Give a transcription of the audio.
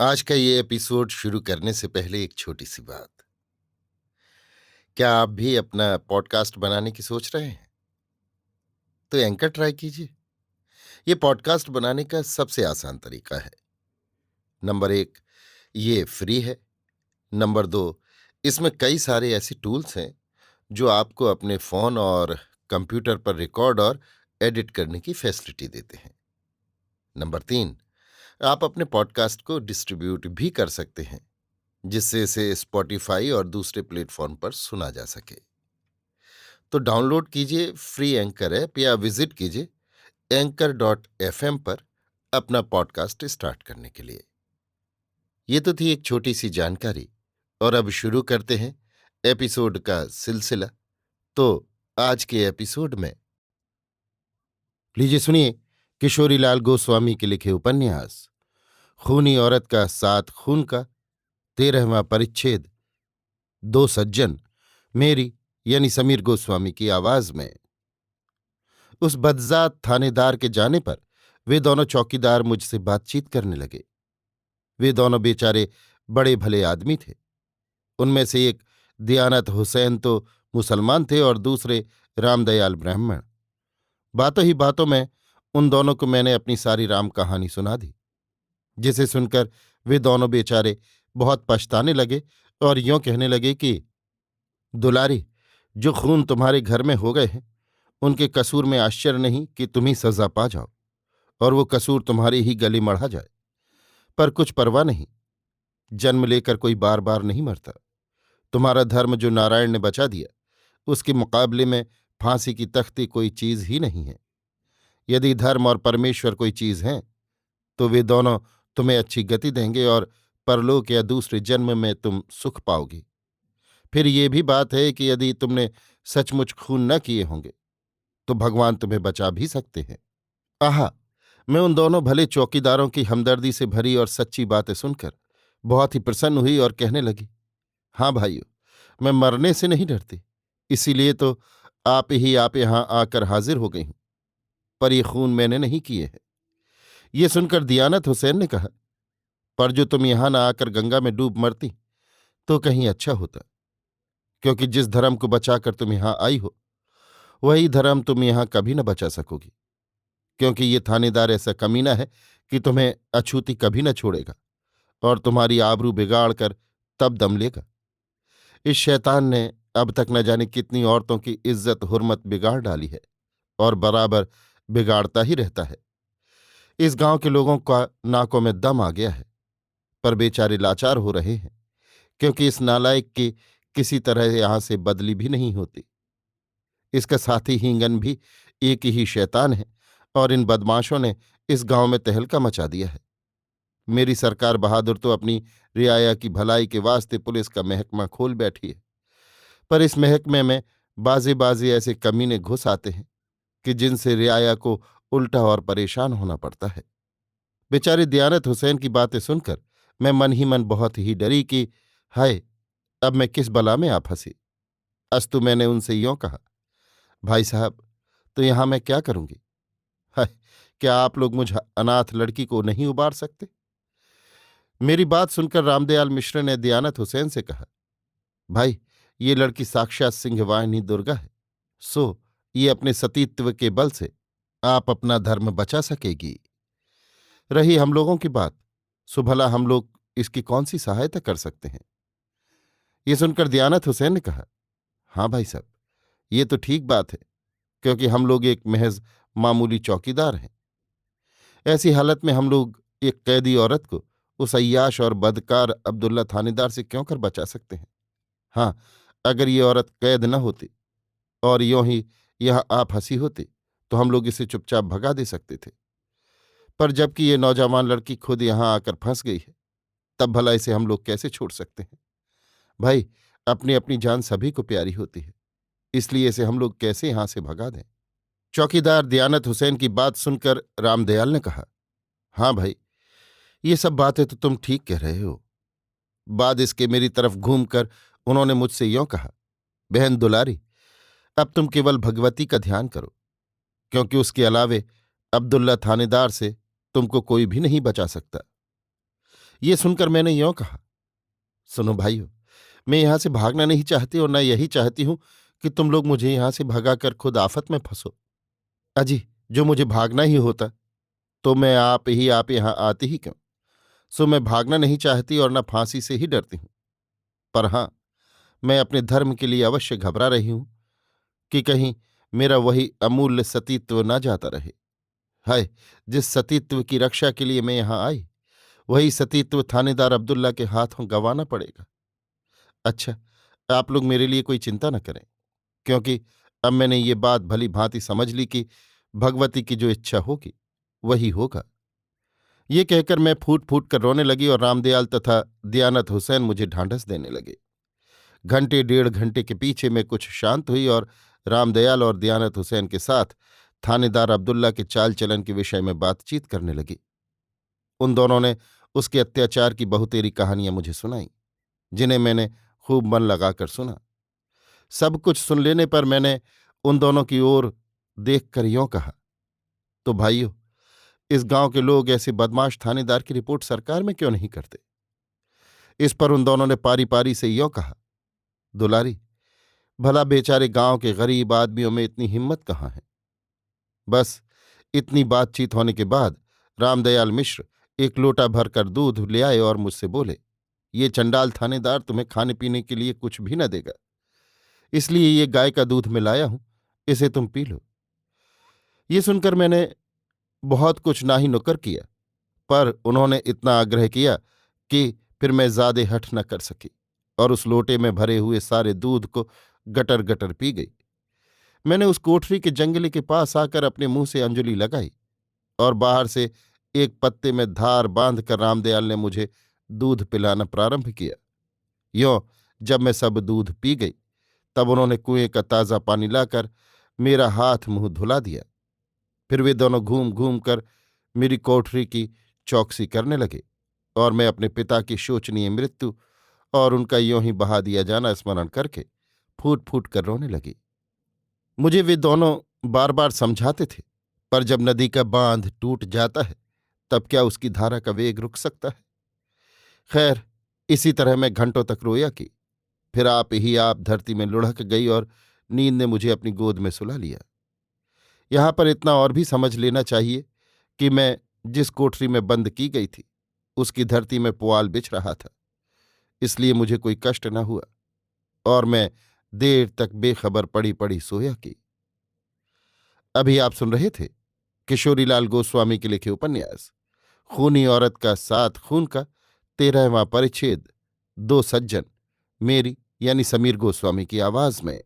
आज का ये एपिसोड शुरू करने से पहले एक छोटी सी बात। क्या आप भी अपना पॉडकास्ट बनाने की सोच रहे हैं? तो एंकर ट्राई कीजिए। ये पॉडकास्ट बनाने का सबसे आसान तरीका है। नंबर 1, ये फ्री है। नंबर 2, इसमें कई सारे ऐसे टूल्स हैं जो आपको अपने फोन और कंप्यूटर पर रिकॉर्ड और एडिट करने की फैसिलिटी देते हैं। नंबर 3, आप अपने पॉडकास्ट को डिस्ट्रीब्यूट भी कर सकते हैं, जिससे इसे स्पॉटिफाई और दूसरे प्लेटफॉर्म पर सुना जा सके। तो डाउनलोड कीजिए फ्री एंकर ऐप या विजिट कीजिए anchor.fm पर अपना पॉडकास्ट स्टार्ट करने के लिए। ये तो थी एक छोटी सी जानकारी, और अब शुरू करते हैं एपिसोड का सिलसिला। तो आज के एपिसोड में लीजिए सुनिए किशोरीलाल गोस्वामी के लिखे उपन्यास खूनी औरत का सात खून का 13वां परिच्छेद, दो सज्जन, मेरी यानी समीर गोस्वामी की आवाज में। उस बदजात थानेदार के जाने पर वे दोनों चौकीदार मुझसे बातचीत करने लगे। वे दोनों बेचारे बड़े भले आदमी थे। उनमें से एक दियानत हुसैन तो मुसलमान थे और दूसरे रामदयाल ब्राह्मण। बातों ही बातों में उन दोनों को मैंने अपनी सारी राम कहानी सुना दी, जिसे सुनकर वे दोनों बेचारे बहुत पछताने लगे और यों कहने लगे कि दुलारी, जो खून तुम्हारे घर में हो गए हैं उनके कसूर में आश्चर्य नहीं कि तुम ही सजा पा जाओ और वो कसूर तुम्हारे ही गले मढ़ा जाए। पर कुछ परवाह नहीं, जन्म लेकर कोई बार बार नहीं मरता। तुम्हारा धर्म जो नारायण ने बचा दिया, उसके मुकाबले में फांसी की तख्ती कोई चीज ही नहीं है। यदि धर्म और परमेश्वर कोई चीज हैं तो वे दोनों तुम्हें अच्छी गति देंगे और परलोक या दूसरे जन्म में तुम सुख पाओगी। फिर ये भी बात है कि यदि तुमने सचमुच खून न किए होंगे तो भगवान तुम्हें बचा भी सकते हैं। आहा, मैं उन दोनों भले चौकीदारों की हमदर्दी से भरी और सच्ची बातें सुनकर बहुत ही प्रसन्न हुई और कहने लगी, हाँ भाइयों, मैं मरने से नहीं डरती, इसीलिए तो आप यहां आकर हाजिर हो गई हूं। पर ये खून मैंने नहीं किए हैं। ये सुनकर दियानत हुसैन ने कहा, पर जो तुम यहां न आकर गंगा में डूब मरती तो कहीं अच्छा होता, क्योंकि जिस धर्म को बचाकर तुम यहां आई हो वही धर्म तुम यहां कभी न बचा सकोगी, क्योंकि ये थानेदार ऐसा कमीना है कि तुम्हें अछूती कभी न छोड़ेगा और तुम्हारी आबरू बिगाड़ कर तब दम लेगा। इस शैतान ने अब तक न जाने कितनी औरतों की इज्जत हुर्मत बिगाड़ डाली है और बराबर बिगाड़ता ही रहता है। इस गांव के लोगों का नाकों में दम आ गया है, पर बेचारे लाचार हो रहे हैं, क्योंकि इस नालायक की किसी तरह यहां से बदली भी नहीं होती। इसका साथी हींगन भी एक ही शैतान है और इन बदमाशों ने इस गांव में तहलका मचा दिया है। मेरी सरकार बहादुर तो अपनी रियाया की भलाई के वास्ते पुलिस का महकमा खोल बैठी है, पर इस महकमे में बाजे बाजे ऐसे कमीने घुस आते हैं कि जिनसे रियाया को उल्टा और परेशान होना पड़ता है। बेचारे दियानत हुसैन की बातें सुनकर मैं मन ही मन बहुत ही डरी कि हाय, अब मैं किस बला में आ फंसी। अस्तु मैंने उनसे यों कहा, भाई साहब, तो यहां मैं क्या करूंगी? हाय, क्या आप लोग मुझ अनाथ लड़की को नहीं उबार सकते? मेरी बात सुनकर रामदयाल मिश्र ने दियानत हुसैन से कहा, भाई, ये लड़की साक्षात सिंहवाहिनी दुर्गा है, सो ये अपने सतीत्व के बल से आप अपना धर्म बचा सकेगी। रही हम लोगों की बात, सो भला हम लोग इसकी कौन सी सहायता कर सकते हैं? ये सुनकर दियानत हुसैन ने कहा, हाँ भाई साहब, ये तो ठीक बात है, क्योंकि हम लोग एक महज मामूली चौकीदार हैं। ऐसी हालत में हम लोग एक कैदी औरत को उस अय्याश और बदकार अब्दुल्ला थानेदार से क्यों कर बचा सकते हैं? हाँ, अगर ये औरत कैद न होती और यों ही यह आप हंसी होती तो हम लोग इसे चुपचाप भगा दे सकते थे। पर जबकि ये नौजवान लड़की खुद यहां आकर फंस गई है, तब भला इसे हम लोग कैसे छोड़ सकते हैं? भाई, अपनी अपनी जान सभी को प्यारी होती है, इसलिए इसे हम लोग कैसे यहां से भगा दें? चौकीदार दियानत हुसैन की बात सुनकर रामदयाल ने कहा, हाँ भाई, ये सब बातें तो तुम ठीक कह रहे हो। बाद इसके मेरी तरफ घूमकर उन्होंने मुझसे यों कहा, बहन दुलारी, अब तुम केवल भगवती का ध्यान करो, क्योंकि उसके अलावे अब्दुल्ला थानेदार से तुमको कोई भी नहीं बचा सकता। ये सुनकर मैंने यों कहा, सुनो भाइयों, मैं यहां से भागना नहीं चाहती और न यही चाहती हूं कि तुम लोग मुझे यहां से भगाकर खुद आफत में फंसो। अजी, जो मुझे भागना ही होता तो मैं आप यहां आती ही क्यों। सो मैं भागना नहीं चाहती और न फांसी से ही डरती हूं। पर हां, मैं अपने धर्म के लिए अवश्य घबरा रही हूं कि कहीं मेरा वही अमूल्य सतीत्व न जाता रहे। हाय, जिस सतीत्व की रक्षा के लिए मैं यहां आई, वही सतीत्व थानेदार अब्दुल्ला के हाथों गंवाना पड़ेगा। अच्छा, आप लोग मेरे लिए कोई चिंता न करें, क्योंकि अब मैंने ये बात भली भांति समझ ली कि भगवती की जो इच्छा होगी वही होगा। ये कहकर मैं फूट फूट कर रोने लगी और रामदयाल तथा दयानत हुसैन मुझे ढांढस देने लगे। घंटे डेढ़ घंटे के पीछे मैं कुछ शांत हुई और रामदयाल और दयानत हुसैन के साथ थानेदार अब्दुल्ला के चाल चलन के विषय में बातचीत करने लगी। उन दोनों ने उसके अत्याचार की बहुतेरी कहानियां मुझे सुनाई, जिन्हें मैंने खूब मन लगाकर सुना। सब कुछ सुन लेने पर मैंने उन दोनों की ओर देखकर यों कहा, तो भाइयों, इस गांव के लोग ऐसे बदमाश थानेदार की रिपोर्ट सरकार में क्यों नहीं करते। इस पर उन दोनों ने पारी पारी से यों कहा, दुलारी, भला बेचारे गांव के गरीब आदमियों में इतनी हिम्मत कहाँ है। बस इतनी बातचीत होने के बाद रामदयाल मिश्र एक लोटा भरकर दूध ले आए और मुझसे बोले, ये चंडाल थानेदार तुम्हें खाने पीने के लिए कुछ भी न देगा, इसलिए ये गाय का दूध मैं लाया हूं, इसे तुम पी लो। ये सुनकर मैंने बहुत कुछ नाही नुक्कर किया, पर उन्होंने इतना आग्रह किया कि फिर मैं ज्यादा हठ न कर सकी और उस लोटे में भरे हुए सारे दूध को गटर गटर पी गई। मैंने उस कोठरी के जंगले के पास आकर अपने मुंह से अंजलि लगाई और बाहर से एक पत्ते में धार बांधकर रामदयाल ने मुझे दूध पिलाना प्रारंभ किया। यों जब मैं सब दूध पी गई, तब उन्होंने कुएं का ताज़ा पानी लाकर मेरा हाथ मुंह धुला दिया। फिर वे दोनों घूम घूम कर मेरी कोठरी की चौकसी करने लगे और मैं अपने पिता की शोचनीय मृत्यु और उनका यों ही बहा दिया जाना स्मरण करके फूट फूट कर रोने लगी। मुझे वे दोनों बार बार समझाते थे, पर जब नदी का बांध टूट जाता है तब क्या उसकी धारा का वेग रुक सकता है। खैर, इसी तरह मैं घंटों तक रोया कि फिर आप धरती में लुढ़क गई और नींद ने मुझे अपनी गोद में सुला लिया। यहां पर इतना और भी समझ लेना चाहिए कि मैं जिस कोठरी में बंद की गई थी उसकी धरती में पुआल बिछ रहा था, इसलिए मुझे कोई कष्ट न हुआ और मैं देर तक बेखबर पड़ी पड़ी सोया कि। अभी आप सुन रहे थे किशोरीलाल गोस्वामी के लिखे उपन्यास खूनी औरत का सात खून का 13वां परिच्छेद, दो सज्जन, मेरी यानी समीर गोस्वामी की आवाज में।